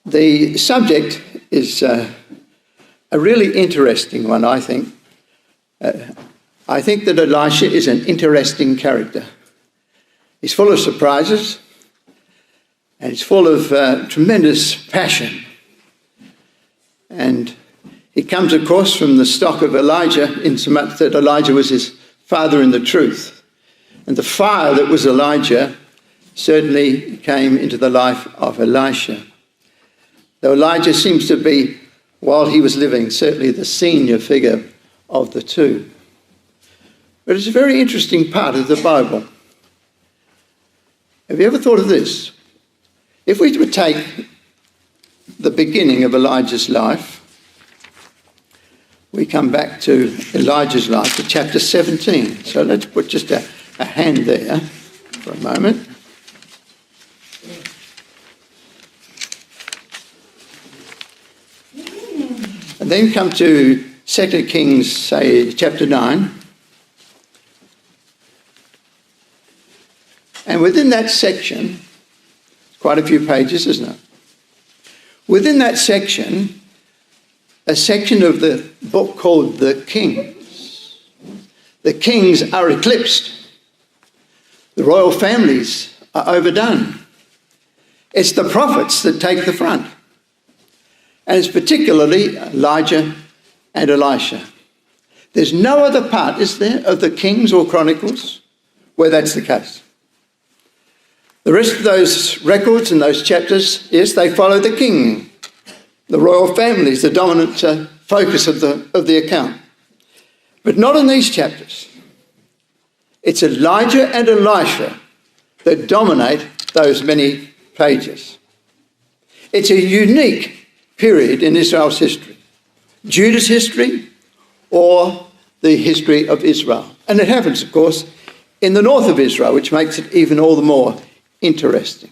The subject is a really interesting one, I think. I think that Elisha is an interesting character. He's full of surprises, and he's full of tremendous passion. And he comes, of course, from the stock of Elijah, insomuch that Elijah was his father in the truth. And the fire that was Elijah certainly came into the life of Elisha. Though Elijah seems to be, while he was living, certainly the senior figure of the two. But it's a very interesting part of the Bible. Have you ever thought of this? If we would take the beginning of Elijah's life, we come back to Elijah's life, to chapter 17. So let's put just a hand there for a moment. And then come to 2 Kings, say, chapter 9. And within that section, quite a few pages, isn't it? Within that section, a section of the book called The Kings. The kings are eclipsed. The royal families are overdone. It's the prophets that take the front. And it's particularly Elijah and Elisha. There's no other part, is there, of the Kings or Chronicles where that's the case. The rest of those records and those chapters, yes, they follow the king. The royal family is the dominant focus of the account. But not in these chapters. It's Elijah and Elisha that dominate those many pages. It's a unique period in Israel's history. Judah's history or the history of Israel. And it happens, of course, in the north of Israel, which makes it even all the more interesting.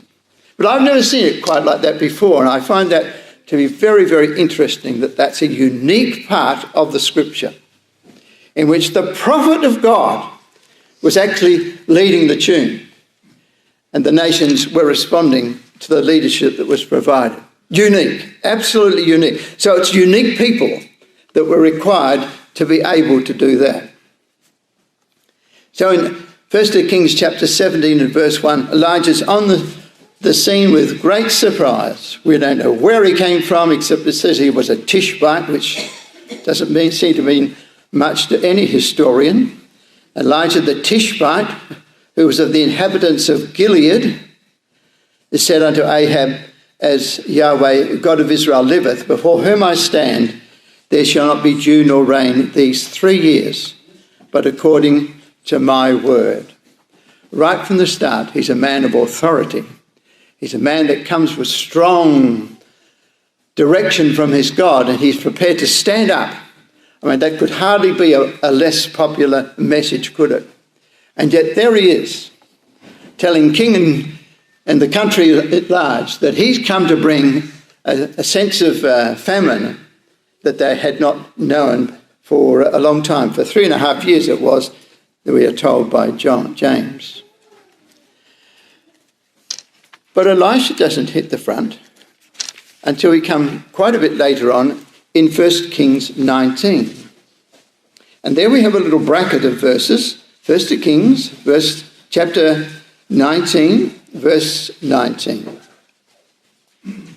But I've never seen it quite like that before, and I find that to be very, very interesting, that that's a unique part of the scripture in which the prophet of God was actually leading the tune and the nations were responding to the leadership that was provided. Unique, absolutely unique. So it's unique people that were required to be able to do that. So in 1 Kings chapter 17 and verse 1, Elijah's on the scene with great surprise. We don't know where he came from, except it says he was a Tishbite, which doesn't seem to mean much to any historian. Elijah the Tishbite, who was of the inhabitants of Gilead, is said unto Ahab, as Yahweh, God of Israel, liveth, before whom I stand, there shall not be dew nor rain these 3 years, but according to my word. Right from the start, he's a man of authority. He's a man that comes with strong direction from his God, and he's prepared to stand up. I mean, that could hardly be a less popular message, could it? And yet there he is, telling king and the country at large that he's come to bring a sense of famine that they had not known for a long time. For 3.5 years it was, that we are told by James. But Elisha doesn't hit the front until we come quite a bit later on in 1 Kings 19. And there we have a little bracket of verses. 1 Kings, chapter 19, verse 19. And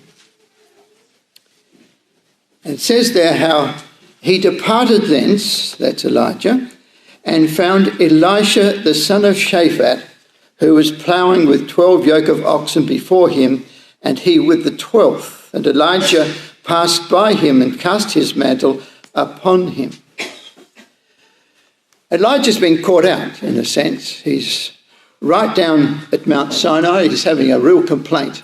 it says there how he departed thence, that's Elijah, and found Elisha the son of Shaphat, who was ploughing with 12 yoke of oxen before him, and he with the 12th. And Elijah passed by him and cast his mantle upon him. Elijah's been caught out, in a sense. He's right down at Mount Sinai. He's having a real complaint.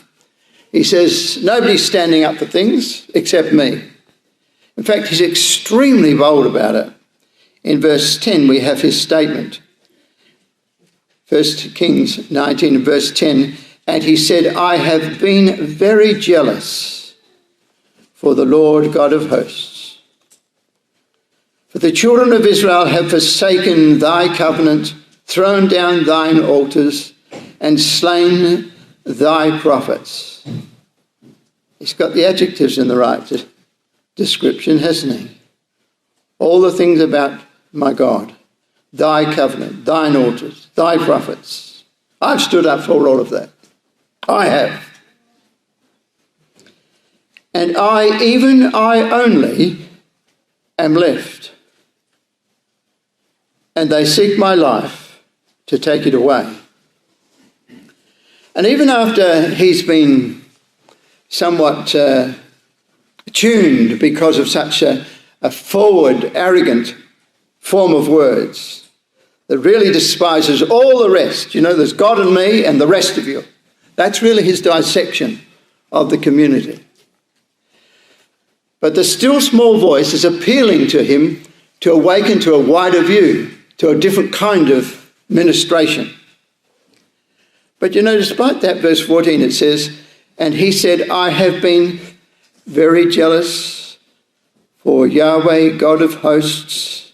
He says, nobody's standing up for things except me. In fact, he's extremely bold about it. In verse 10, we have his statement. 1 Kings 19 and verse 10, and he said, I have been very jealous for the Lord God of hosts. For the children of Israel have forsaken thy covenant, thrown down thine altars, and slain thy prophets. He's got the adjectives in the right description, hasn't he? All the things about my God, thy covenant, thine altars, thy prophets. I've stood up for all of that. I have. And I, even I only, am left. And they seek my life to take it away. And even after he's been somewhat tuned because of such a forward, arrogant form of words that really despises all the rest. You know, there's God and me and the rest of you. That's really his dissection of the community. But the still small voice is appealing to him to awaken to a wider view, to a different kind of ministration. But you know, despite that, verse 14, it says, and he said, I have been very jealous for Yahweh, God of hosts,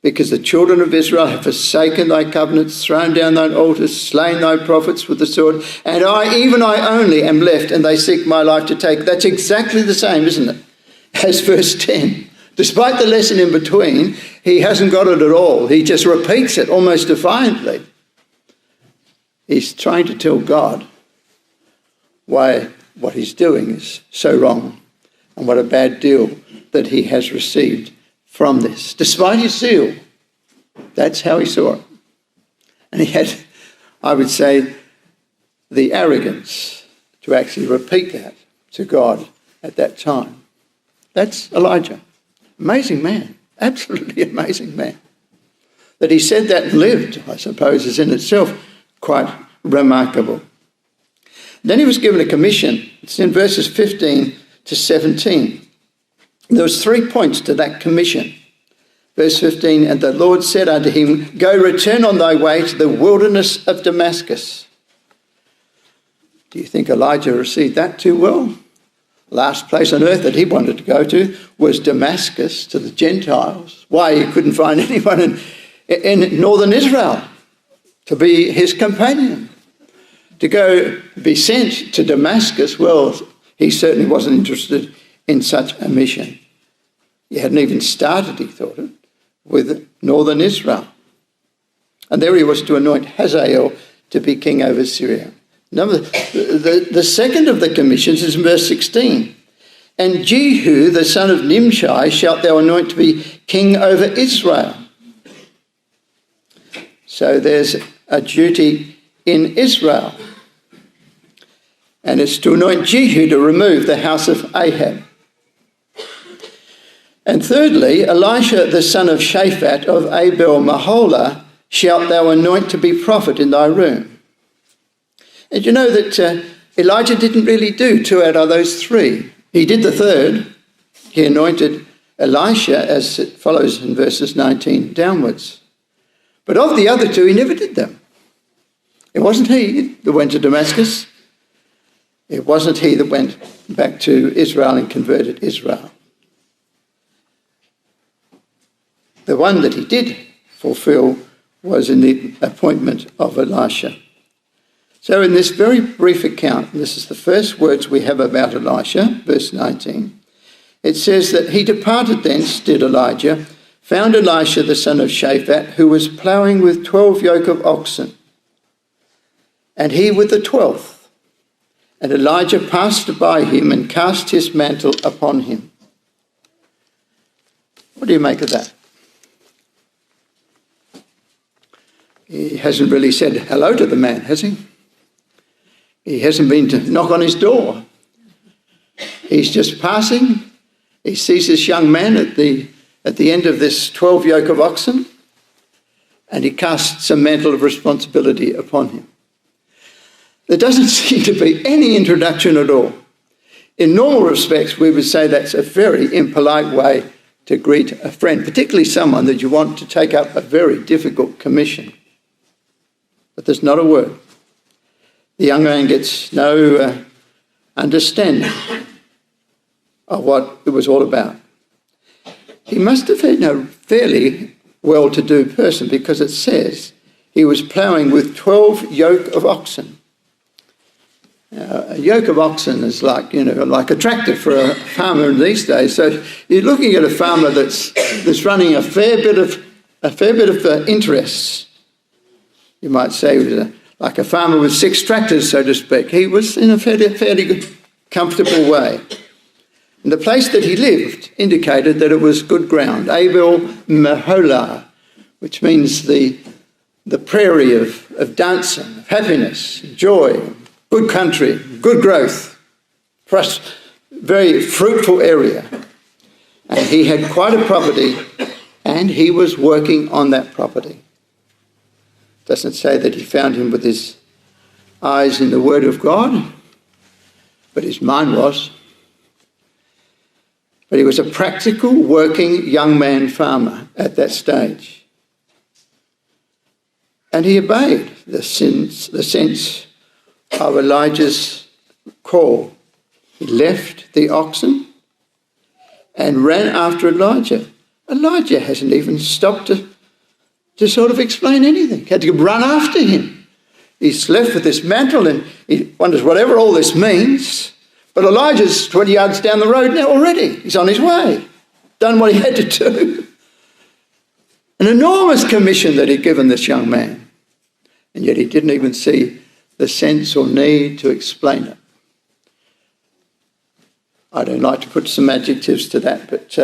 because the children of Israel have forsaken thy covenants, thrown down thine altars, slain thy prophets with the sword, and I, even I only, am left, and they seek my life to take. That's exactly the same, isn't it, as verse 10. Despite the lesson in between, he hasn't got it at all. He just repeats it almost defiantly. He's trying to tell God why what he's doing is so wrong and what a bad deal that he has received from this. Despite his zeal, that's how he saw it. And he had, I would say, the arrogance to actually repeat that to God at that time. That's Elijah. Amazing man. Absolutely amazing man. That he said that and lived, I suppose, is in itself quite remarkable. Then he was given a commission. It's in verses 15 to 17. There was 3 points to that commission. Verse 15, and the Lord said unto him, go return on thy way to the wilderness of Damascus. Do you think Elijah received that too well? Last place on earth that he wanted to go to was Damascus, to the Gentiles. Why, he couldn't find anyone in northern Israel to be his companion. To go be sent to Damascus, well, he certainly wasn't interested in such a mission. He hadn't even started, he thought it, with northern Israel. And there he was to anoint Hazael to be king over Syria. The second of the commissions is in verse 16. And Jehu, the son of Nimshi, shalt thou anoint to be king over Israel. So there's a duty in Israel. And it's to anoint Jehu to remove the house of Ahab. And thirdly, Elisha, the son of Shaphat of Abel-Maholah, shalt thou anoint to be prophet in thy room. And you know that Elijah didn't really do 2 out of those 3. He did the third. He anointed Elisha, as it follows in verses 19 downwards. But of the other 2, he never did them. It wasn't he that went to Damascus. It wasn't he that went back to Israel and converted Israel. The one that he did fulfill was in the appointment of Elisha. So in this very brief account, this is the first words we have about Elisha, verse 19, it says that he departed thence, did Elijah, found Elisha the son of Shaphat, who was ploughing with 12 yoke of oxen, and he with the 12th. And Elijah passed by him and cast his mantle upon him. What do you make of that? He hasn't really said hello to the man, has he? He hasn't been to knock on his door. He's just passing. He sees this young man at the end of this 12 yoke of oxen, and he casts a mantle of responsibility upon him. There doesn't seem to be any introduction at all. In normal respects, we would say that's a very impolite way to greet a friend, particularly someone that you want to take up a very difficult commission. But there's not a word. The young man gets no understanding of what it was all about. He must have been a fairly well-to-do person, because it says he was ploughing with 12 yoke of oxen. A yoke of oxen is like a tractor for a farmer in these days. So you're looking at a farmer that's running a fair bit of interests. You might say he was like a farmer with 6 tractors, so to speak. He was in a fairly good, comfortable way. And the place that he lived indicated that it was good ground. Abel Meholah, which means the prairie of dancing, of happiness, joy, good country, good growth, very fruitful area. And he had quite a property, and he was working on that property. It doesn't say that he found him with his eyes in the Word of God, but his mind was. But he was a practical, working young man farmer at that stage. And he obeyed the sense of Elijah's call. He left the oxen and ran after Elijah. Elijah hasn't even stopped to sort of explain anything. He had to run after him. He's left with this mantle and he wonders whatever all this means. But Elijah's 20 yards down the road now already. He's on his way. Done what he had to do. An enormous commission that he'd given this young man. And yet he didn't even see the sense or need to explain it. I don't like to put some adjectives to that, but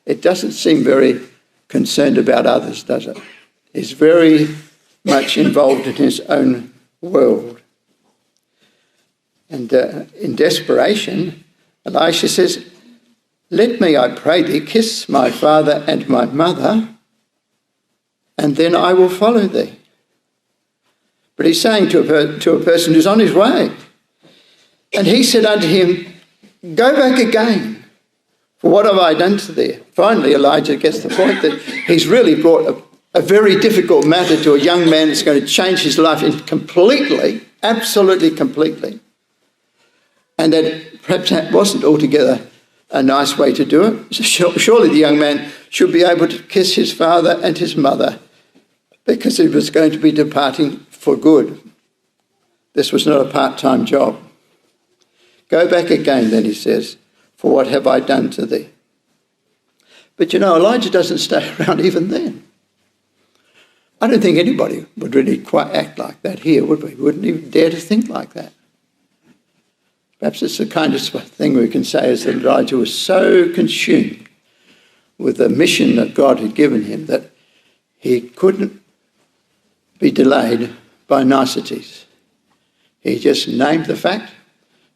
it doesn't seem very concerned about others, does it? He's very much involved in his own world. And in desperation, Elisha says, "Let me, I pray thee, kiss my father and my mother, and then I will follow thee." But he's saying to a person who's on his way. And he said unto him, "Go back again, for what have I done to thee?" Finally, Elijah gets the point that he's really brought a very difficult matter to a young man that's going to change his life completely, absolutely completely. And that perhaps that wasn't altogether a nice way to do it. Surely the young man should be able to kiss his father and his mother because he was going to be departing for good. This was not a part-time job. "Go back again," then he says, "for what have I done to thee?" But Elijah doesn't stay around even then. I don't think anybody would really quite act like that here, would we? We wouldn't even dare to think like that. Perhaps it's the kindest thing we can say is that Elijah was so consumed with the mission that God had given him that he couldn't be delayed by niceties. He just named the fact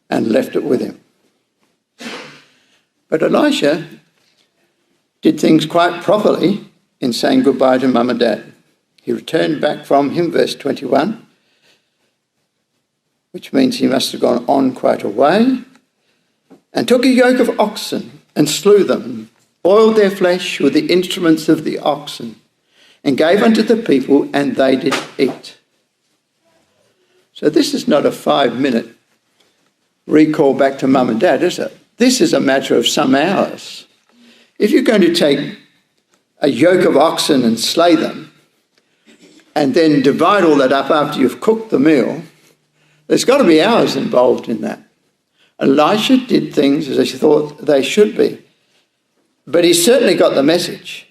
and left it with him. But Elisha did things quite properly in saying goodbye to Mum and Dad. He returned back from him, verse 21, which means he must have gone on quite a way, and took a yoke of oxen and slew them, and boiled their flesh with the instruments of the oxen, and gave unto the people, and they did eat. So this is not a 5-minute recall back to Mum and Dad, is it? This is a matter of some hours. If you're going to take a yoke of oxen and slay them, and then divide all that up after you've cooked the meal, there's got to be hours involved in that. Elisha did things as he thought they should be. But he certainly got the message.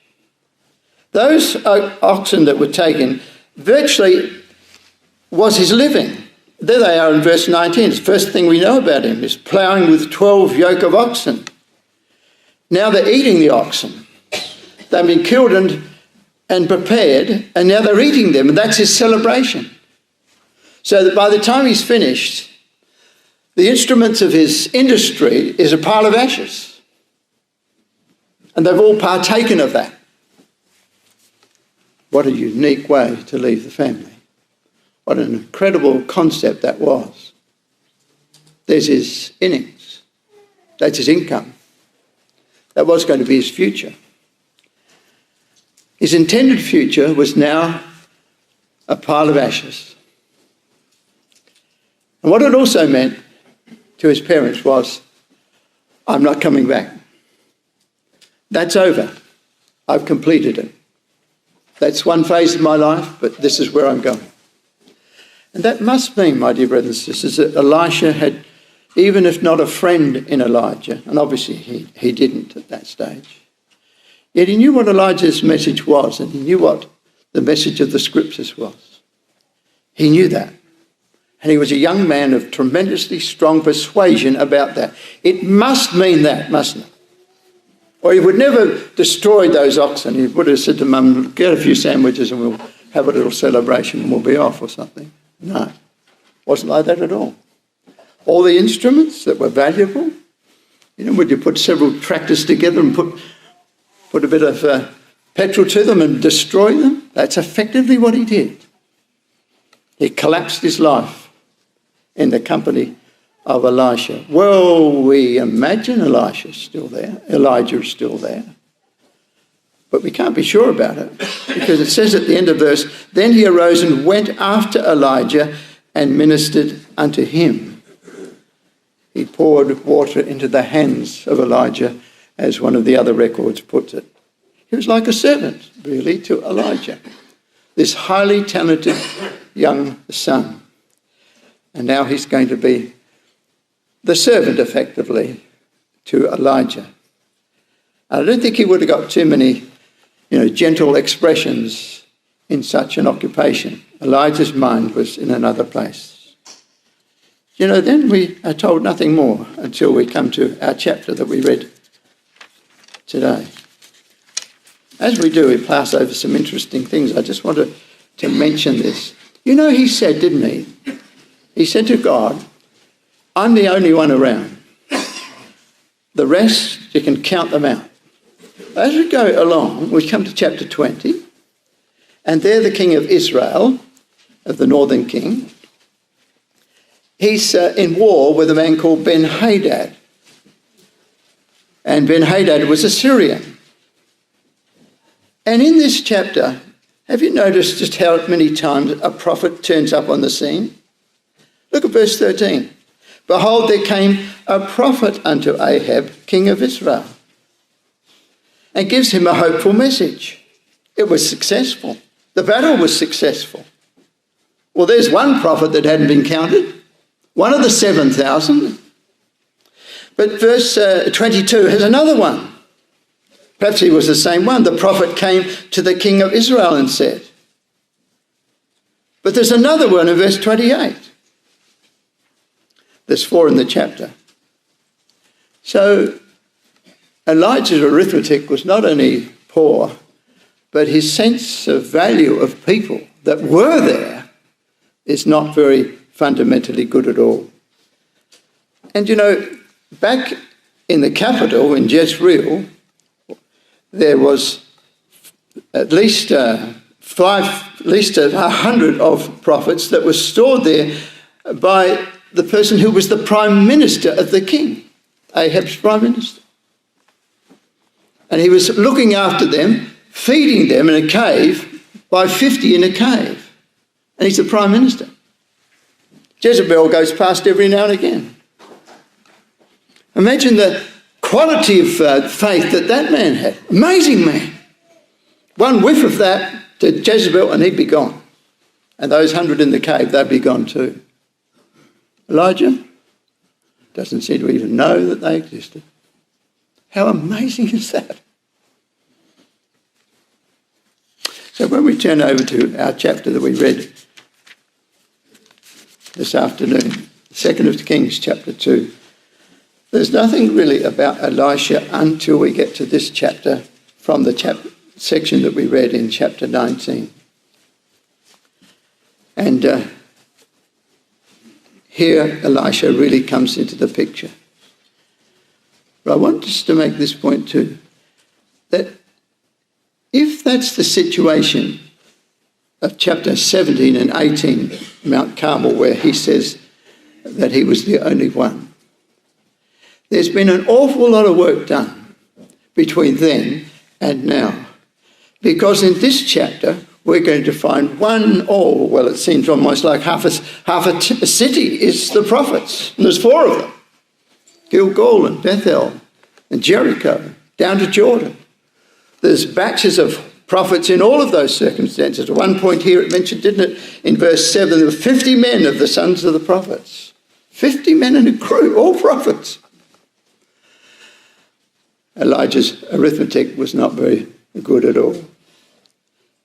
Those oxen that were taken virtually was his living. There they are in verse 19. It's the first thing we know about him is ploughing with 12 yoke of oxen. Now they're eating the oxen. They've been killed and prepared, and now they're eating them, and that's his celebration. So that by the time he's finished, the instruments of his industry is a pile of ashes. And they've all partaken of that. What a unique way to leave the family. What an incredible concept that was. There's his innings. That's his income. That was going to be his future. His intended future was now a pile of ashes. And what it also meant to his parents was, I'm not coming back. That's over. I've completed it. That's one phase of my life, but this is where I'm going. And that must mean, my dear brothers and sisters, that Elisha had, even if not a friend in Elijah, and obviously he didn't at that stage, yet he knew what Elijah's message was, and he knew what the message of the scriptures was. He knew that. And he was a young man of tremendously strong persuasion about that. It must mean that, mustn't it? Or he would never destroy those oxen. He would have said to Mum, get a few sandwiches and we'll have a little celebration and we'll be off or something. No, wasn't like that at all. All the instruments that were valuable, would you put several tractors together and put a bit of petrol to them and destroy them? That's effectively what he did. He collapsed his life in the company of Elisha. Well, we imagine Elijah's still there. Elijah is still there. But we can't be sure about it because it says at the end of verse, then he arose and went after Elijah and ministered unto him. He poured water into the hands of Elijah, as one of the other records puts it. He was like a servant, really, to Elijah, this highly talented young son. And now he's going to be the servant, effectively, to Elijah. I don't think he would have got too many, gentle expressions in such an occupation. Elijah's mind was in another place. Then we are told nothing more until we come to our chapter that we read today. As we do, we pass over some interesting things. I just wanted to mention this. He said, didn't he? He said to God, I'm the only one around. The rest, you can count them out. As we go along, we come to chapter 20, and there the king of Israel, of the northern king, he's in war with a man called Ben-Hadad. And Ben-Hadad was a Syrian. And in this chapter, have you noticed just how many times a prophet turns up on the scene? Look at verse 13. Behold, there came a prophet unto Ahab, king of Israel, and gives him a hopeful message. It was successful. The battle was successful. Well, there's one prophet that hadn't been counted, one of the 7,000. But verse 22 has another one. Perhaps he was the same one. The prophet came to the king of Israel and said. But there's another one in verse 28. There's 4 in the chapter. So Elijah's arithmetic was not only poor, but his sense of value of people that were there is not very fundamentally good at all. And back in the capital, in Jezreel, there was at least 100 of prophets that were stored there by the person who was the prime minister of the king, Ahab's prime minister. And he was looking after them, feeding them in a cave by 50 in a cave. And he's the prime minister. Jezebel goes past every now and again. Imagine the quality of faith that man had. Amazing man. One whiff of that to Jezebel and he'd be gone. And those 100 in the cave, they'd be gone too. Elijah doesn't seem to even know that they existed. How amazing is that? So when we turn over to our chapter that we read this afternoon, 2nd of Kings chapter 2, there's nothing really about Elisha until we get to this chapter from the section that we read in chapter 19. And here Elisha really comes into the picture. But I want us to make this point too, that if that's the situation of chapter 17 and 18, Mount Carmel, where he says that he was the only one, there's been an awful lot of work done between then and now. Because in this chapter, we're going to find well, it seems almost like half a city is the prophets. And there's 4 of them. Gilgal and Bethel and Jericho, down to Jordan. There's batches of prophets in all of those circumstances. At one point here it mentioned, didn't it, in verse 7, there were 50 men of the sons of the prophets. 50 men in a crew, all prophets. Elijah's arithmetic was not very good at all.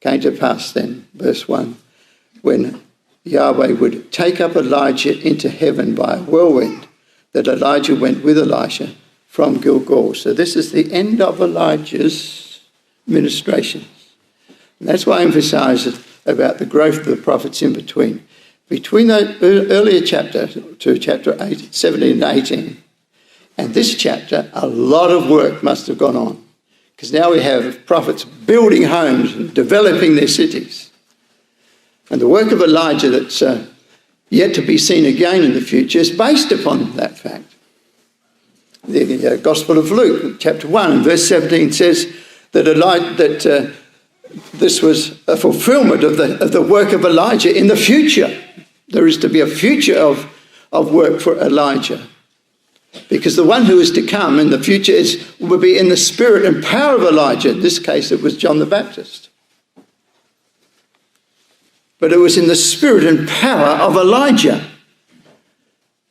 Came to pass then, verse 1, when Yahweh would take up Elijah into heaven by a whirlwind, that Elijah went with Elisha from Gilgal. So this is the end of Elijah's ministration. And that's why I emphasise about the growth of the prophets in between. Between the earlier chapter to chapter 17 and 18 and this chapter, a lot of work must have gone on. Because now we have prophets building homes and developing their cities. And the work of Elijah that's yet to be seen again in the future is based upon that fact. The Gospel of Luke, chapter 1, and verse 17 says that this was a fulfillment of the work of Elijah in the future. There is to be a future of work for Elijah. Because the one who is to come in the future will be in the spirit and power of Elijah. In this case, it was John the Baptist. But it was in the spirit and power of Elijah.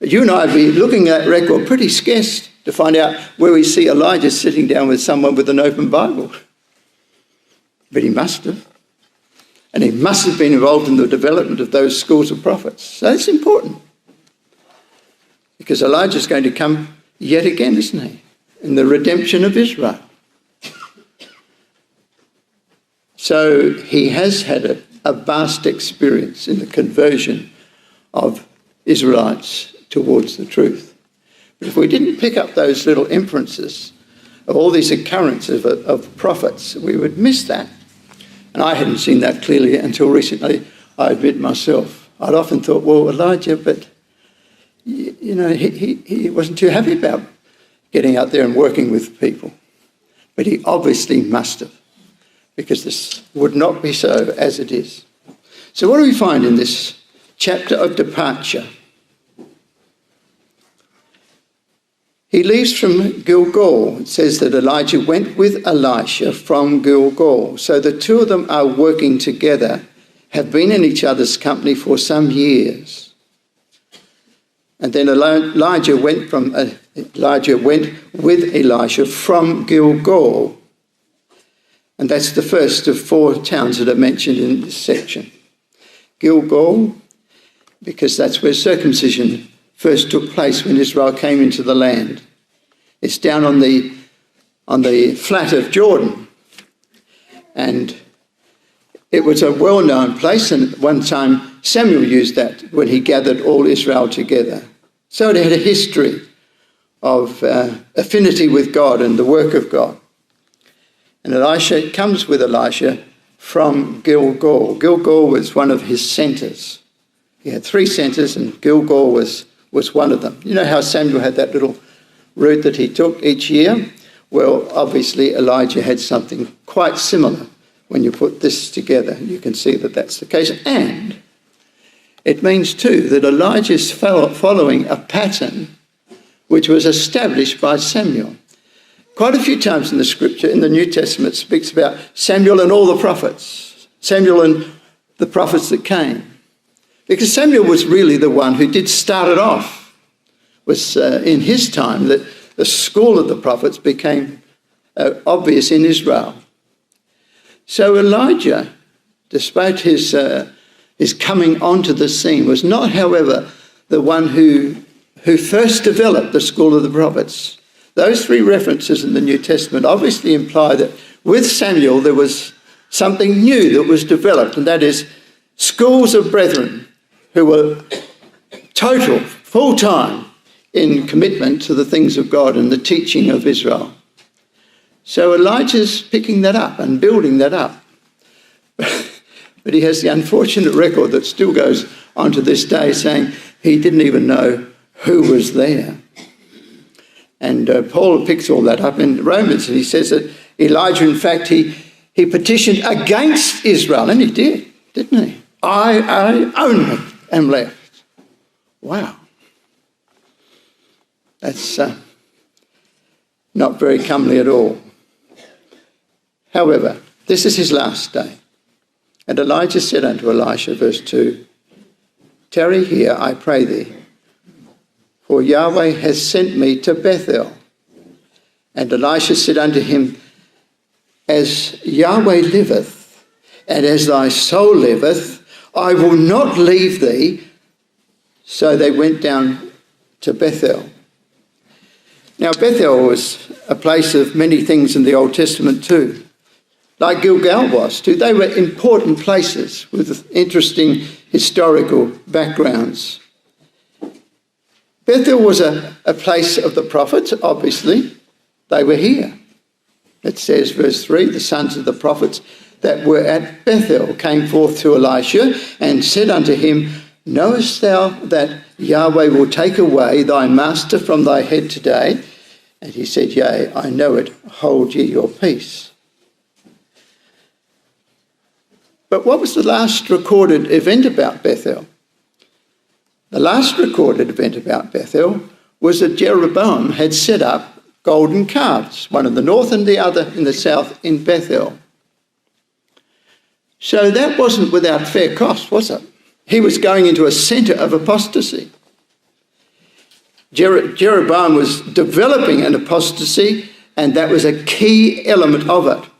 You and I would be looking at that record pretty scarce to find out where we see Elijah sitting down with someone with an open Bible. But he must have. And he must have been involved in the development of those schools of prophets. So it's important. Because Elijah's going to come yet again, isn't he? In the redemption of Israel. So he has had a vast experience in the conversion of Israelites towards the truth. But if we didn't pick up those little inferences of all these occurrences of prophets, we would miss that. And I hadn't seen that clearly until recently, I admit myself. I'd often thought, well, Elijah, but you know, he wasn't too happy about getting out there and working with people. But he obviously must have, because this would not be so as it is. So what do we find in this chapter of departure? He leaves from Gilgal. It says that Elijah went with Elisha from Gilgal. So the two of them are working together, have been in each other's company for some years. And then Elijah went with Elisha from Gilgal. And that's the first of 4 towns that are mentioned in this section. Gilgal, because that's where circumcision first took place when Israel came into the land. It's down on the flat of Jordan. And it was a well-known place, and at one time Samuel used that when he gathered all Israel together. So it had a history of affinity with God and the work of God. And Elisha comes with Elisha from Gilgal. Gilgal was one of his centres. He had 3 centres, and Gilgal was one of them. You know how Samuel had that little route that he took each year? Well, obviously Elijah had something quite similar. When you put this together, you can see that that's the case. And it means too that Elijah is following a pattern which was established by Samuel. Quite a few times in the scripture, in the New Testament, it speaks about Samuel and all the prophets. Samuel and the prophets that came. Because Samuel was really the one who did start it off. It was in his time that the school of the prophets became obvious in Israel. So Elijah, despite his coming onto the scene, was not, however, the one who first developed the school of the prophets. Those 3 references in the New Testament obviously imply that with Samuel there was something new that was developed, and that is schools of brethren who were total, full-time in commitment to the things of God and the teaching of Israel. So Elijah's picking that up and building that up. But he has the unfortunate record that still goes on to this day, saying he didn't even know who was there. And Paul picks all that up in Romans, and he says that Elijah, in fact, he petitioned against Israel, and he did, didn't he? I only am left. Wow. That's not very comely at all. However, This is his last day. And Elijah said unto Elisha, verse 2, Tarry here, I pray thee, for Yahweh has sent me to Bethel. And Elisha said unto him, As Yahweh liveth, and as thy soul liveth, I will not leave thee. So they went down to Bethel. Now Bethel was a place of many things in the Old Testament too. Like Gilgal was too. They were important places with interesting historical backgrounds. Bethel was a place of the prophets, obviously. They were here. It says, verse 3, the sons of the prophets that were at Bethel came forth to Elisha and said unto him, Knowest thou that Yahweh will take away thy master from thy head today? And he said, Yea, I know it. Hold ye your peace. But what was the last recorded event about Bethel? The last recorded event about Bethel was that Jeroboam had set up golden calves, one in the north and the other in the south in Bethel. So that wasn't without fair cost, was it? He was going into a centre of apostasy. Jeroboam was developing an apostasy, and that was a key element of it.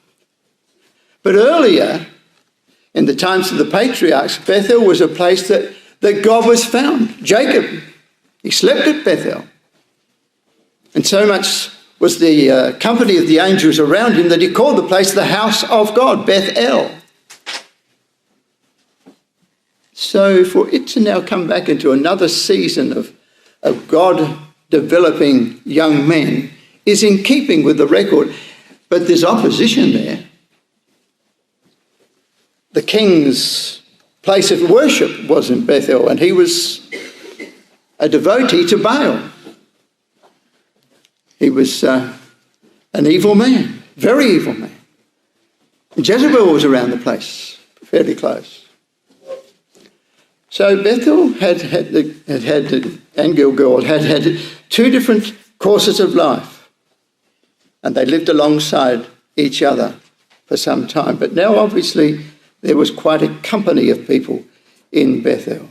But earlier, in the times of the patriarchs, Bethel was a place that God was found. Jacob, he slept at Bethel. And so much was the company of the angels around him that he called the place the house of God, Bethel. So for it to now come back into another season of God developing young men is in keeping with the record. But there's opposition there. The king's place of worship was in Bethel, and he was a devotee to Baal. He was an evil man, very evil man. And Jezebel was around the place, fairly close. So Bethel and Gilgal had two different courses of life, and they lived alongside each other for some time. But now, obviously, there was quite a company of people in Bethel.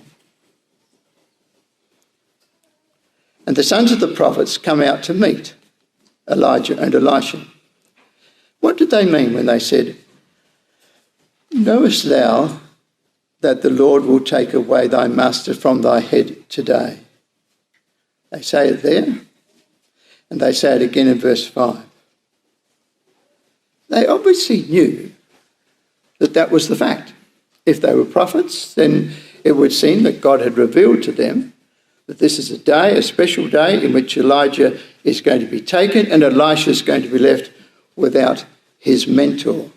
And the sons of the prophets come out to meet Elijah and Elisha. What did they mean when they said, Knowest thou that the Lord will take away thy master from thy head today? They say it there, and they say it again in verse 5. They obviously knew that was the fact. If they were prophets, then it would seem that God had revealed to them that this is a day, a special day, in which Elijah is going to be taken and Elisha is going to be left without his mentor.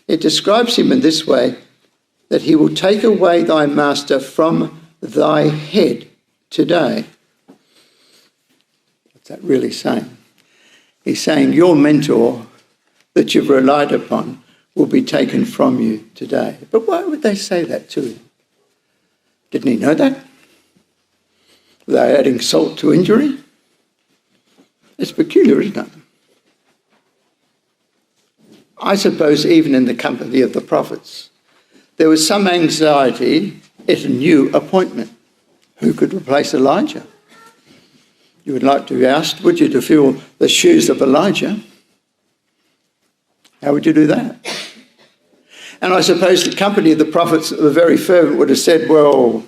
It describes him in this way, that he will take away thy master from thy head today. What's that really saying? He's saying your mentor that you've relied upon will be taken from you today. But why would they say that to him? Didn't he know that? Were they adding salt to injury? It's peculiar, isn't it? I suppose even in the company of the prophets, there was some anxiety at a new appointment. Who could replace Elijah? You would like to be asked, would you, to fill the shoes of Elijah? How would you do that? And I suppose the company of the prophets that were very fervent would have said, well,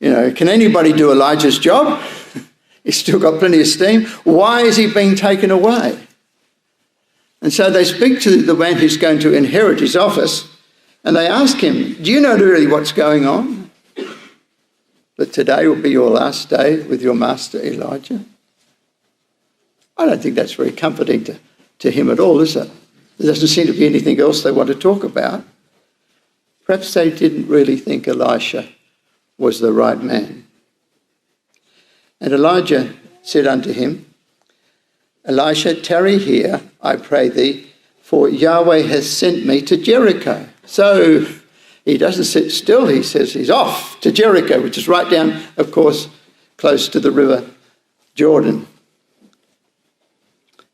can anybody do Elijah's job? He's still got plenty of steam. Why is he being taken away? And so they speak to the man who's going to inherit his office, and they ask him, do you know really what's going on? That today will be your last day with your master Elijah? I don't think that's very comforting to him at all, is it? There doesn't seem to be anything else they want to talk about. Perhaps they didn't really think Elisha was the right man. And Elijah said unto him, Elisha, tarry here, I pray thee, for Yahweh has sent me to Jericho. So he doesn't sit still, he says he's off to Jericho, which is right down, of course, close to the river Jordan.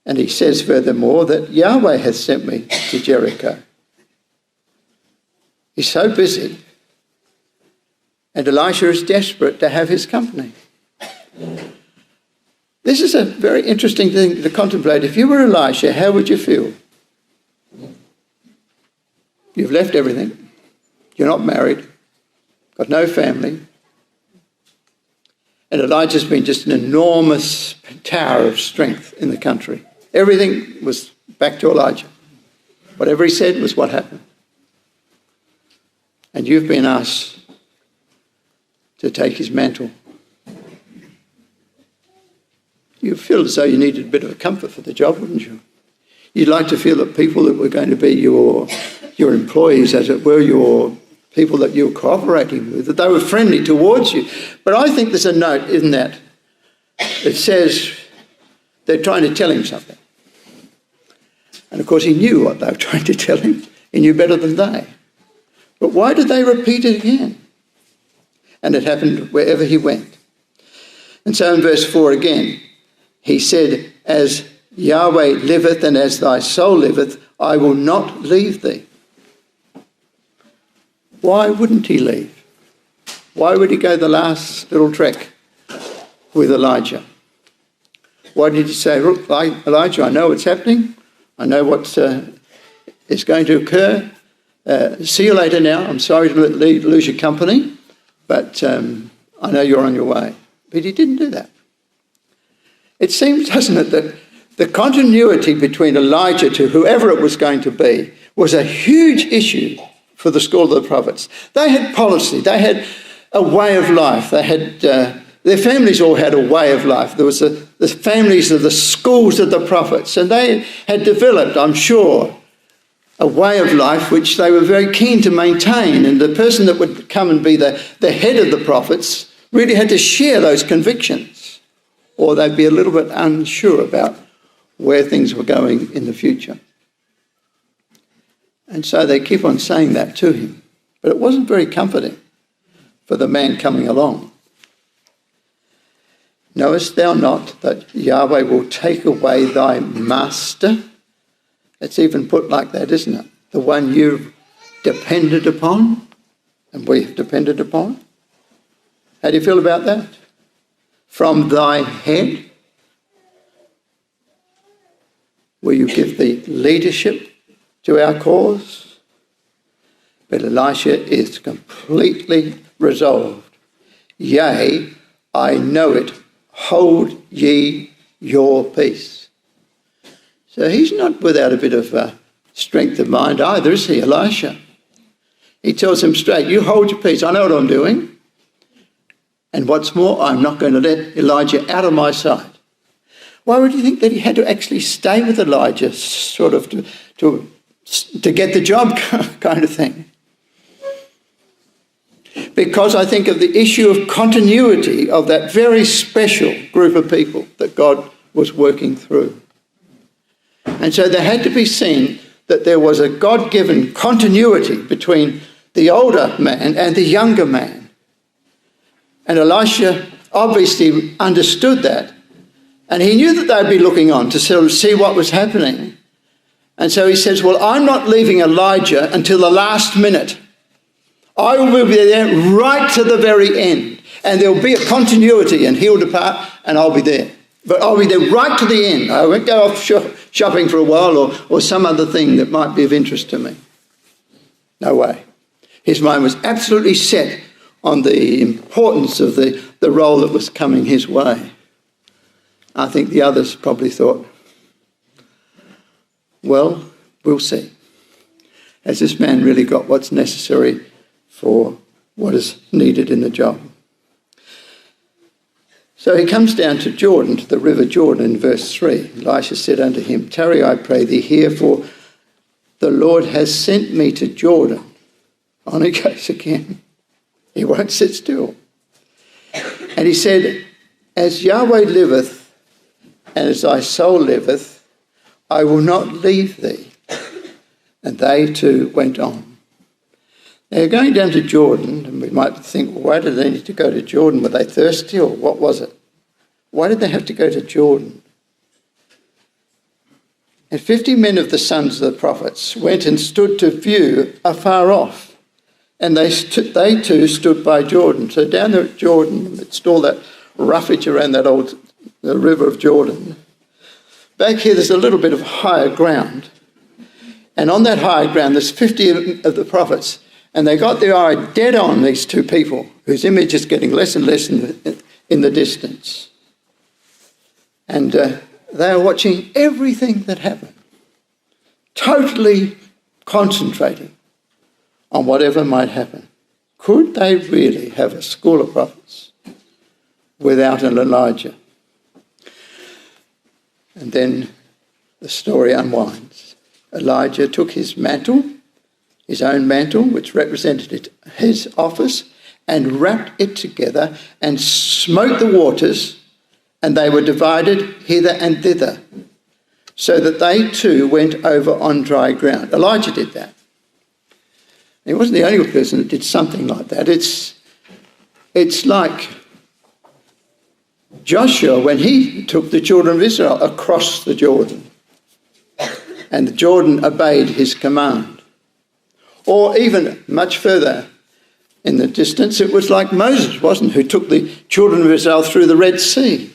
And he says furthermore that Yahweh has sent me to Jericho. He's so busy. And Elisha is desperate to have his company. This is a very interesting thing to contemplate. If you were Elisha, how would you feel? You've left everything. You're not married. Got no family. And Elijah's been just an enormous tower of strength in the country. Everything was back to Elijah. Whatever he said was what happened. And you've been asked to take his mantle. You feel as though you needed a bit of a comfort for the job, wouldn't you? You'd like to feel that people that were going to be your employees, as it were, your people that you were cooperating with, that they were friendly towards you. But I think there's a note in that that says they're trying to tell him something. And of course he knew what they were trying to tell him. He knew better than they. But why did they repeat it again? And it happened wherever he went. And so in verse 4 again, he said, as Yahweh liveth and as thy soul liveth, I will not leave thee. Why wouldn't he leave? Why would he go the last little trek with Elijah? Why did he say, look, Elijah, I know what's happening. I know what is going to occur. See you later now. I'm sorry to lose your company, but I know you're on your way. But he didn't do that. It seems, doesn't it, that the continuity between Elijah to whoever it was going to be was a huge issue for the school of the prophets. They had policy. They had a way of life. They had their families all had a way of life. There was the families of the schools of the prophets, and they had developed, I'm sure, a way of life which they were very keen to maintain. And the person that would come and be the head of the prophets really had to share those convictions, or they'd be a little bit unsure about where things were going in the future. And so they keep on saying that to him. But it wasn't very comforting for the man coming along. Knowest thou not that Yahweh will take away thy master? It's even put like that, isn't it? The one you've depended upon and we've depended upon. How do you feel about that? From thy head, will you give the leadership to our cause? But Elisha is completely resolved. Yea, I know it. Hold ye your peace. So he's not without a bit of strength of mind either, is he, Elisha? He tells him straight, you hold your peace. I know what I'm doing. And what's more, I'm not going to let Elijah out of my sight. Why would you think that he had to actually stay with Elijah, sort of to get the job kind of thing? Because I think of the issue of continuity of that very special group of people that God was working through. And so there had to be seen that there was a God-given continuity between the older man and the younger man. And Elisha obviously understood that. And he knew that they'd be looking on to sort of see what was happening. And so he says, well, I'm not leaving Elijah until the last minute. I will be there right to the very end. And there'll be a continuity, and he'll depart and I'll be there. But I'll be there right to the end. I won't go off shopping for a while or some other thing that might be of interest to me. No way. His mind was absolutely set on the importance of the role that was coming his way. I think the others probably thought, well, we'll see. Has this man really got what's necessary for what is needed in the job? So he comes down to Jordan, to the river Jordan, in verse 3. Elisha said unto him, tarry, I pray thee here, for the Lord has sent me to Jordan. On he goes again. He won't sit still. And he said, as Yahweh liveth, and as thy soul liveth, I will not leave thee. And they too went on. Now, going down to Jordan, and we might think, well, why did they need to go to Jordan? Were they thirsty or what was it? Why did they have to go to Jordan? And 50 men of the sons of the prophets went and stood to view afar off. And they too stood by Jordan. So down there at Jordan, it's all that roughage around that the river of Jordan. Back here, there's a little bit of higher ground. And on that higher ground, there's 50 of the prophets. And they got their eye dead on these two people, whose image is getting less and less in the distance. And they are watching everything that happened, totally concentrating on whatever might happen. Could they really have a school of prophets without an Elijah? And then the story unwinds. Elijah took his mantle, his own mantle, which represented his office, and wrapped it together and smote the waters, and they were divided hither and thither, so that they too went over on dry ground. Elijah did that. He wasn't the only person that did something like that. It's like Joshua when he took the children of Israel across the Jordan, and the Jordan obeyed his command. Or even much further in the distance, it was like Moses, wasn't it, who took the children of Israel through the Red Sea.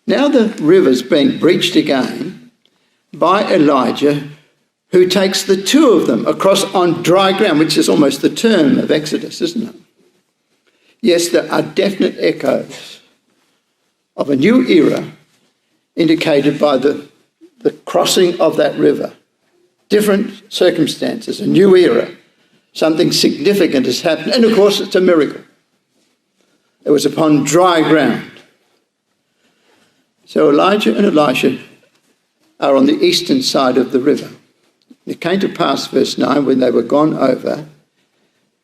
Now the river's being breached again by Elijah, who takes the two of them across on dry ground, which is almost the term of Exodus, isn't it? Yes, there are definite echoes of a new era indicated by the crossing of that river. Different circumstances, a new era. Something significant has happened. And of course, it's a miracle. It was upon dry ground. So Elijah and Elisha are on the eastern side of the river. It came to pass, verse 9, when they were gone over,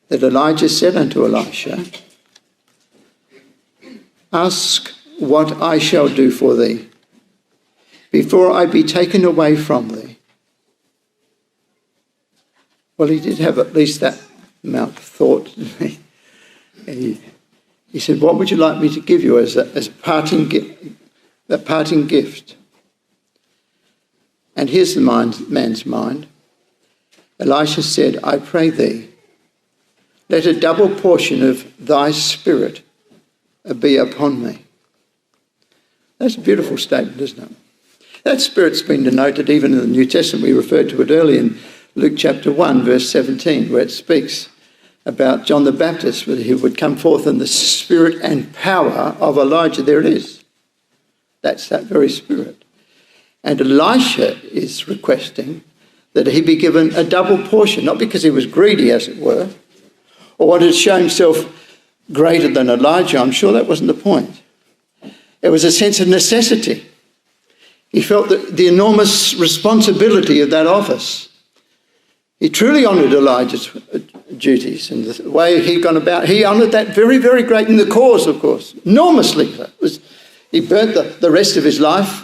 that Elijah said unto Elisha, ask what I shall do for thee, before I be taken away from thee. Well, he did have at least that amount of thought, didn't he? He said, what would you like me to give you as a parting gift? And here's the man's mind. Elisha said, I pray thee, let a double portion of thy spirit be upon me. That's a beautiful statement, isn't it? That spirit's been denoted even in the New Testament. We referred to it earlier in Luke chapter 1, verse 17, where it speaks about John the Baptist, where he would come forth in the spirit and power of Elijah. There it is. That's that very spirit. And Elisha is requesting that he be given a double portion, not because he was greedy, as it were, or wanted to show himself greater than Elijah. I'm sure that wasn't the point. It was a sense of necessity. He felt the enormous responsibility of that office. He truly honoured Elijah's duties and the way he'd gone about. He honoured that very, very great in the cause, of course, enormously. He burnt the rest of his life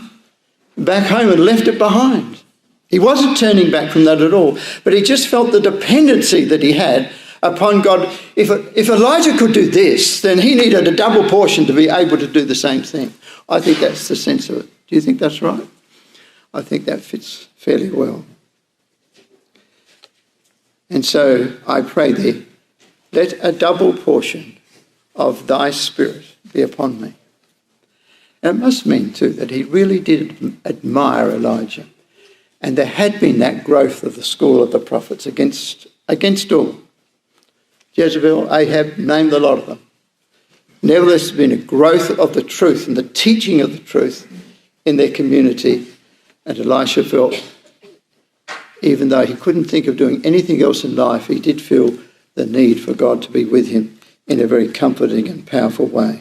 back home and left it behind. He wasn't turning back from that at all, but he just felt the dependency that he had upon God. If Elijah could do this, then he needed a double portion to be able to do the same thing. I think that's the sense of it. Do you think that's right? I think that fits fairly well. And so I pray thee, let a double portion of thy spirit be upon me. And it must mean too that he really did admire Elijah. And there had been that growth of the school of the prophets against all. Jezebel, Ahab, name the lot of them. Nevertheless, there's been a growth of the truth and the teaching of the truth in their community. And Elisha felt, even though he couldn't think of doing anything else in life, he did feel the need for God to be with him in a very comforting and powerful way.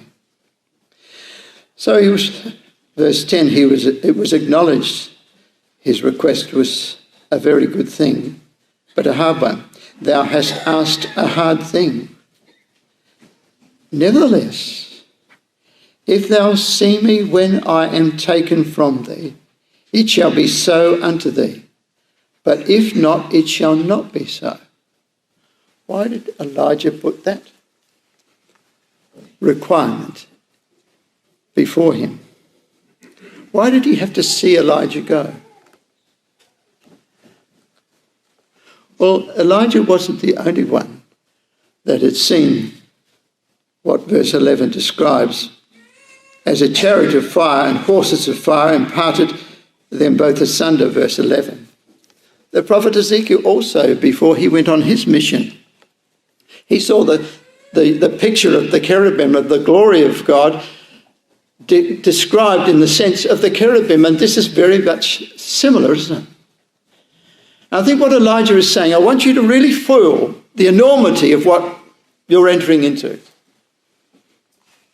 So he was, verse 10, it was acknowledged his request was a very good thing, but a hard one. Thou hast asked a hard thing. Nevertheless, if thou see me when I am taken from thee, it shall be so unto thee. But if not, it shall not be so. Why did Elijah put that requirement before him? Why did he have to see Elijah go? Well, Elijah wasn't the only one that had seen what verse 11 describes as a chariot of fire and horses of fire, and parted them both asunder, verse 11. The prophet Ezekiel also, before he went on his mission, he saw the picture of the cherubim, of the glory of God, described in the sense of the cherubim, and this is very much similar, isn't it? And I think what Elijah is saying, I want you to really feel the enormity of what you're entering into.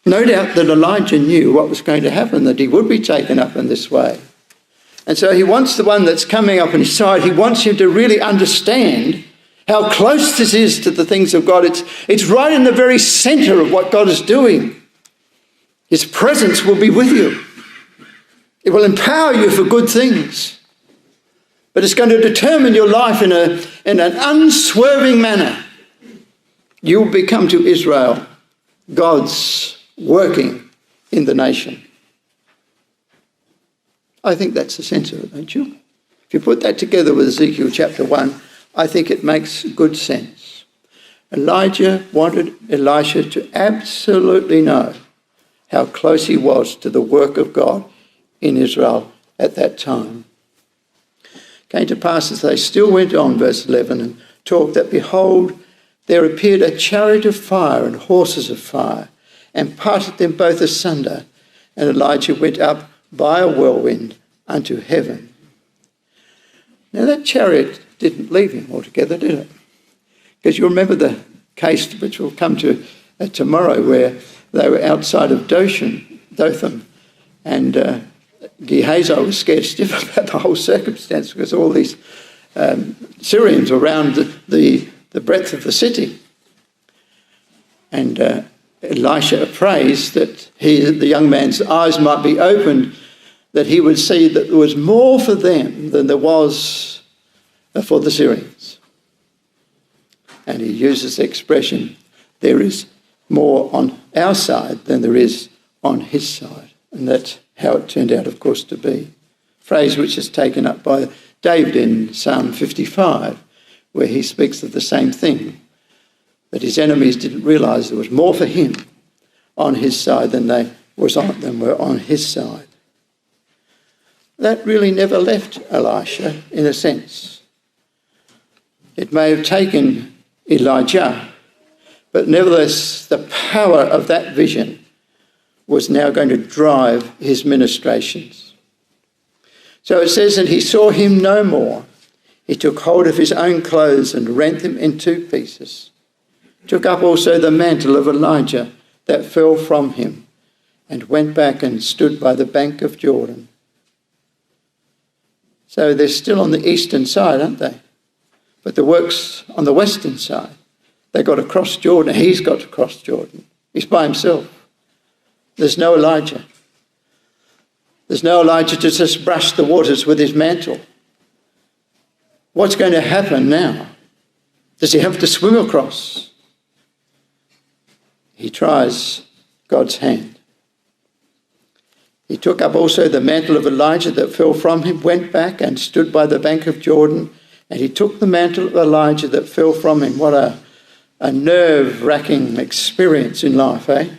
No doubt that Elijah knew what was going to happen, that he would be taken up in this way. And so he wants the one that's coming up on his side, he wants him to really understand how close this is to the things of God. It's right in the very centre of what God is doing. His presence will be with you. It will empower you for good things. But it's going to determine your life in an unswerving manner. You will become to Israel God's working in the nation. I think that's the sense of it, don't you? If you put that together with Ezekiel chapter 1, I think it makes good sense. Elijah wanted Elisha to absolutely know how close he was to the work of God in Israel at that time. It came to pass as they still went on, verse 11, and talked, that behold, there appeared a chariot of fire and horses of fire, and parted them both asunder. And Elijah went up by a whirlwind unto heaven. Now that chariot didn't leave him altogether, did it? Because you remember the case which we'll come to tomorrow, where they were outside of Dothan, and Gehazi was scared stiff about the whole circumstance, because all these Syrians were around the breadth of the city. And Elisha prays that the young man's eyes might be opened, that he would see that there was more for them than there was for the Syrians. And he uses the expression, there is more on our side than there is on his side. And that's how it turned out, of course, to be. A phrase which is taken up by David in Psalm 55, where he speaks of the same thing, that his enemies didn't realise there was more for him on his side than were on his side. That really never left Elisha, in a sense. It may have taken Elijah, but nevertheless the power of that vision was now going to drive his ministrations. So it says, and he saw him no more. He took hold of his own clothes and rent them in two pieces. Took up also the mantle of Elijah that fell from him, and went back and stood by the bank of Jordan. So they're still on the eastern side, aren't they? But the work's on the western side. They got to cross Jordan. He's got to cross Jordan. He's by himself. There's no Elijah. There's no Elijah to just brush the waters with his mantle. What's going to happen now? Does he have to swim across? He tries God's hand. He took up also the mantle of Elijah that fell from him, went back and stood by the bank of Jordan, and he took the mantle of Elijah that fell from him. What a nerve-wracking experience in life, eh?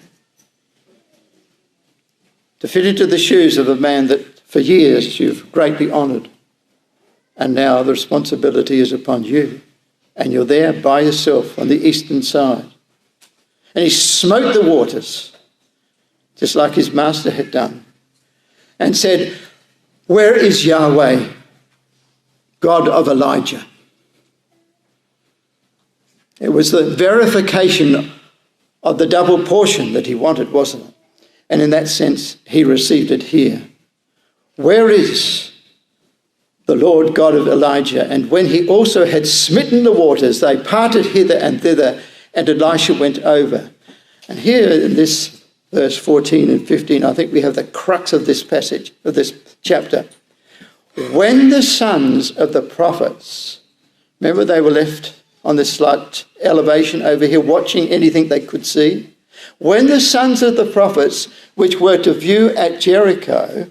To fit into the shoes of a man that for years you've greatly honoured, and now the responsibility is upon you, and you're there by yourself on the eastern side. And he smote the waters, just like his master had done, and said, where is Yahweh, God of Elijah? It was the verification of the double portion that he wanted, wasn't it? And in that sense, he received it here. Where is the Lord God of Elijah? And when he also had smitten the waters, they parted hither and thither, and Elisha went over. And here in this verse 14 and 15, I think we have the crux of this passage, of this chapter. When the sons of the prophets, remember they were left on this slight elevation over here, watching anything they could see. When the sons of the prophets, which were to view at Jericho,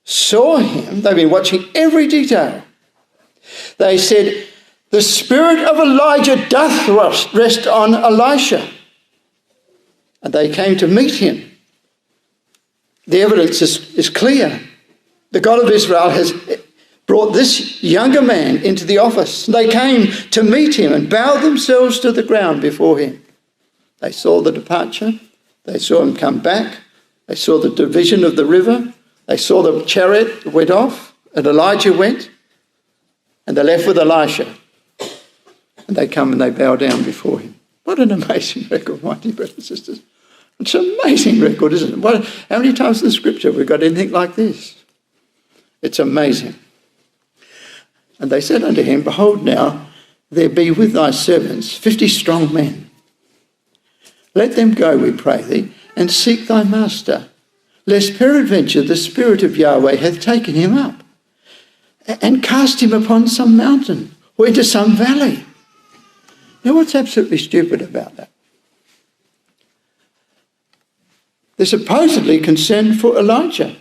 saw him. They've been watching every detail. They said, the spirit of Elijah doth rest on Elisha. And they came to meet him. The evidence is clear. The God of Israel has brought this younger man into the office. They came to meet him and bowed themselves to the ground before him. They saw the departure. They saw him come back. They saw the division of the river. They saw the chariot that went off and Elijah went. And they left with Elisha. And they come and they bow down before him. What an amazing record, mighty brothers and sisters. It's an amazing record, isn't it? How many times in the scripture have we got anything like this? It's amazing. And they said unto him, behold now, there be with thy servants 50 strong men. Let them go, we pray thee, and seek thy master, lest peradventure the Spirit of Yahweh hath taken him up, and cast him upon some mountain, or into some valley. Now what's absolutely stupid about that? They're supposedly concerned for Elijah.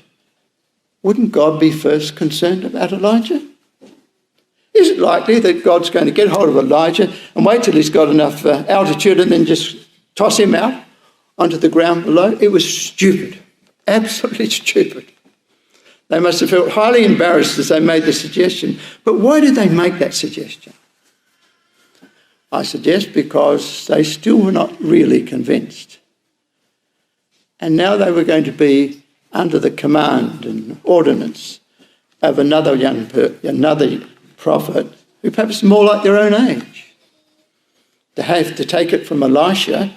Wouldn't God be first concerned about Elijah? Is it likely that God's going to get hold of Elijah and wait till he's got enough altitude and then just toss him out onto the ground below? It was stupid, absolutely stupid. They must have felt highly embarrassed as they made the suggestion. But why did they make that suggestion? I suggest because they still were not really convinced. And now they were going to be under the command and ordinance of another prophet who perhaps more like their own age. To have to take it from Elisha,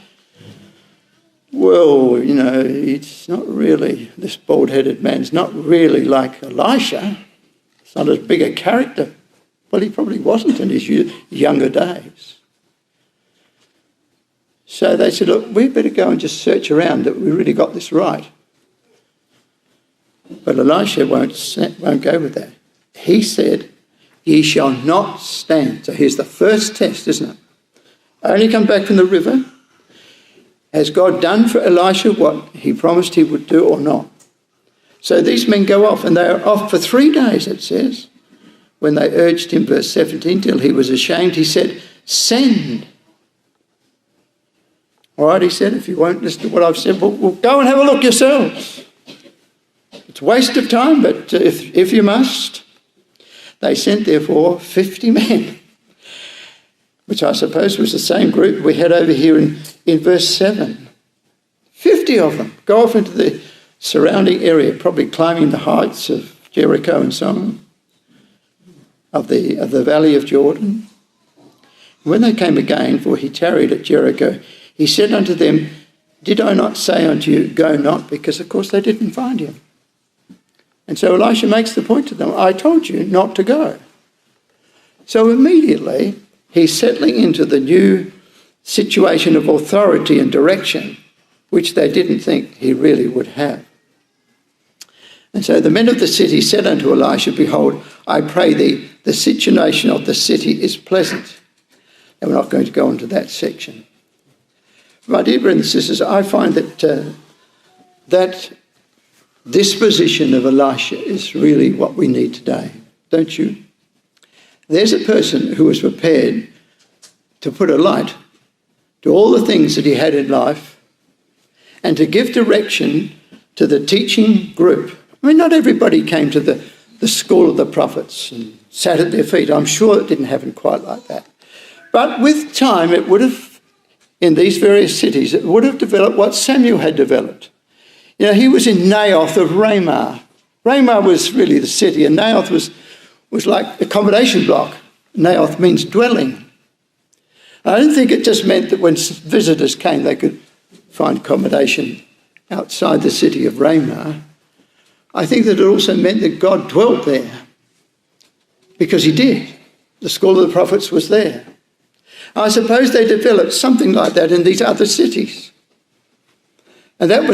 well, it's not really, this bald-headed man's not really like Elisha. It's not as big a character. Well, he probably wasn't in his younger days. So they said, look, we better go and just search around that we really got this right. But Elisha won't go with that. He said, ye shall not stand. So here's the first test, isn't it? Only come back from the river. Has God done for Elisha what he promised he would do or not? So these men go off, and they are off for 3 days, it says. When they urged him, verse 17, till he was ashamed, he said, send. All right, he said, if you won't listen to what I've said, we'll go and have a look yourselves. It's a waste of time, but if you must. They sent, therefore, 50 men, which I suppose was the same group we had over here in verse 7. 50 of them go off into the surrounding area, probably climbing the heights of Jericho and so on, of the valley of Jordan. When they came again, for he tarried at Jericho, he said unto them, did I not say unto you, go not? Because, of course, they didn't find him. And so Elisha makes the point to them, I told you not to go. So immediately, he's settling into the new situation of authority and direction, which they didn't think he really would have. And so the men of the city said unto Elisha, behold, I pray thee, the situation of the city is pleasant. And we're not going to go into that section. My dear brothers and sisters, I find that that disposition of Elisha is really what we need today, don't you? There's a person who was prepared to put a light to all the things that he had in life and to give direction to the teaching group. I mean, not everybody came to the school of the prophets and sat at their feet. I'm sure it didn't happen quite like that. But with time, it would have, in these various cities, it would have developed what Samuel had developed. He was in Naioth of Ramah. Ramah was really the city, and Naioth was like accommodation block. Naioth means dwelling. I don't think it just meant that when visitors came, they could find accommodation outside the city of Ramah. I think that it also meant that God dwelt there, because he did. The school of the prophets was there. I suppose they developed something like that in these other cities. And that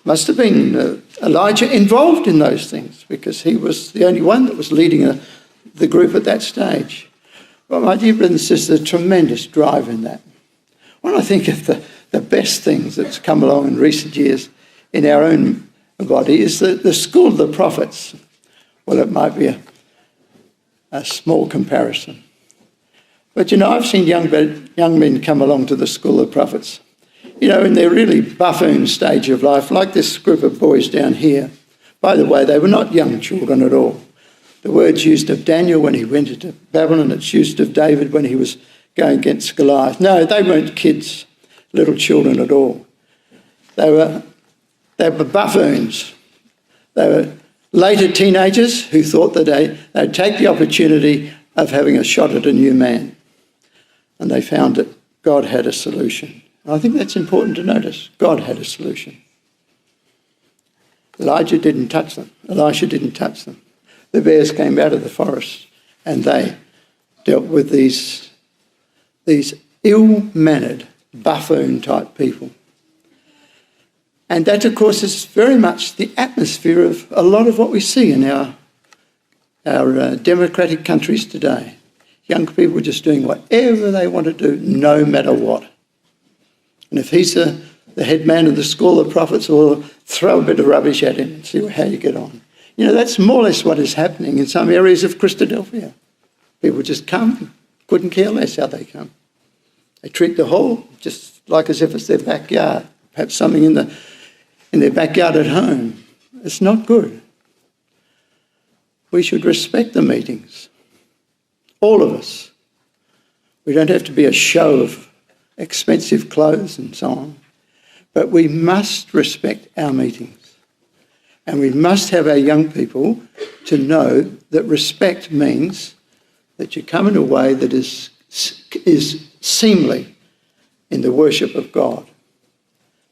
must have been Elijah involved in those things, because he was the only one that was leading the group at that stage. But my dear brothers and sisters, there's a tremendous drive in that. When I think of the best things that's come along in recent years in our own body is the school of the prophets. Well, it might be a small comparison. But, I've seen young men come along to the school of prophets, in their really buffoon stage of life, like this group of boys down here. By the way, they were not young children at all. The word's used of Daniel when he went into Babylon. It's used of David when he was going against Goliath. No, they weren't kids, little children at all. They were buffoons. They were later teenagers who thought that they'd take the opportunity of having a shot at a new man. And they found that God had a solution. I think that's important to notice. God had a solution. Elijah didn't touch them. Elisha didn't touch them. The bears came out of the forest and they dealt with these ill-mannered, buffoon-type people. And that, of course, is very much the atmosphere of a lot of what we see in our democratic countries today. Young people just doing whatever they want to do, no matter what. And if he's the head man of the school of prophets, we'll throw a bit of rubbish at him and see how you get on. That's more or less what is happening in some areas of Christadelphia. People just come, couldn't care less how they come. They treat the hall just like as if it's their backyard, perhaps something in their backyard at home. It's not good. We should respect the meetings, all of us. We don't have to be a show of expensive clothes and so on, but we must respect our meetings. And we must have our young people to know that respect means that you come in a way that is seemly in the worship of God.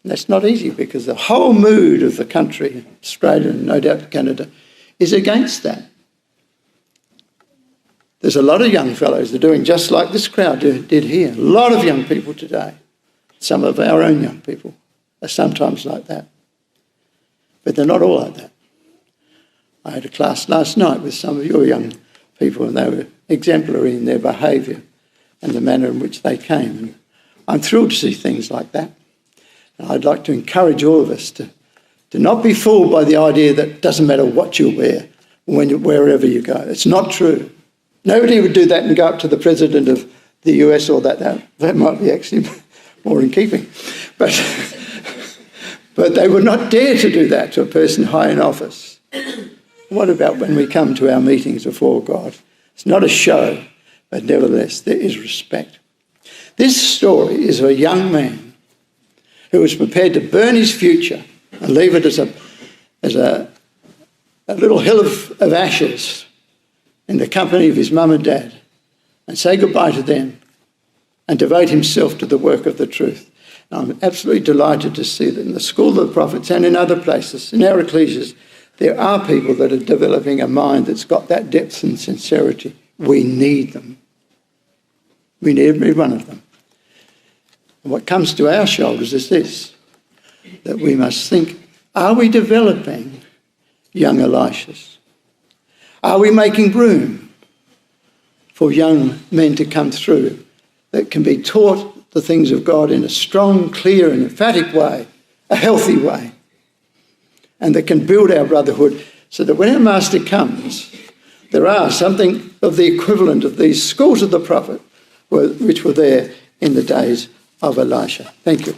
And that's not easy because the whole mood of the country, Australia and no doubt Canada, is against that. There's a lot of young fellows that are doing just like this crowd did here. A lot of young people today. Some of our own young people are sometimes like that. But they're not all like that. I had a class last night with some of your young people and they were exemplary in their behaviour and the manner in which they came. And I'm thrilled to see things like that. And I'd like to encourage all of us to not be fooled by the idea that it doesn't matter what you wear wherever you go. It's not true. Nobody would do that and go up to the president of the US or that might be actually more in keeping. But they would not dare to do that to a person high in office. What about when we come to our meetings before God? It's not a show, but nevertheless, there is respect. This story is of a young man who was prepared to burn his future and leave it as a little hill of ashes in the company of his mum and dad and say goodbye to them and devote himself to the work of the truth. I'm absolutely delighted to see that in the school of the prophets and in other places, in our ecclesias, there are people that are developing a mind that's got that depth and sincerity. We need them. We need every one of them. And what comes to our shoulders is this, that we must think, are we developing young Elishas? Are we making room for young men to come through that can be taught the things of God in a strong, clear and emphatic way, a healthy way, and that can build our brotherhood so that when our master comes, there are something of the equivalent of these schools of the prophet which were there in the days of Elisha. Thank you.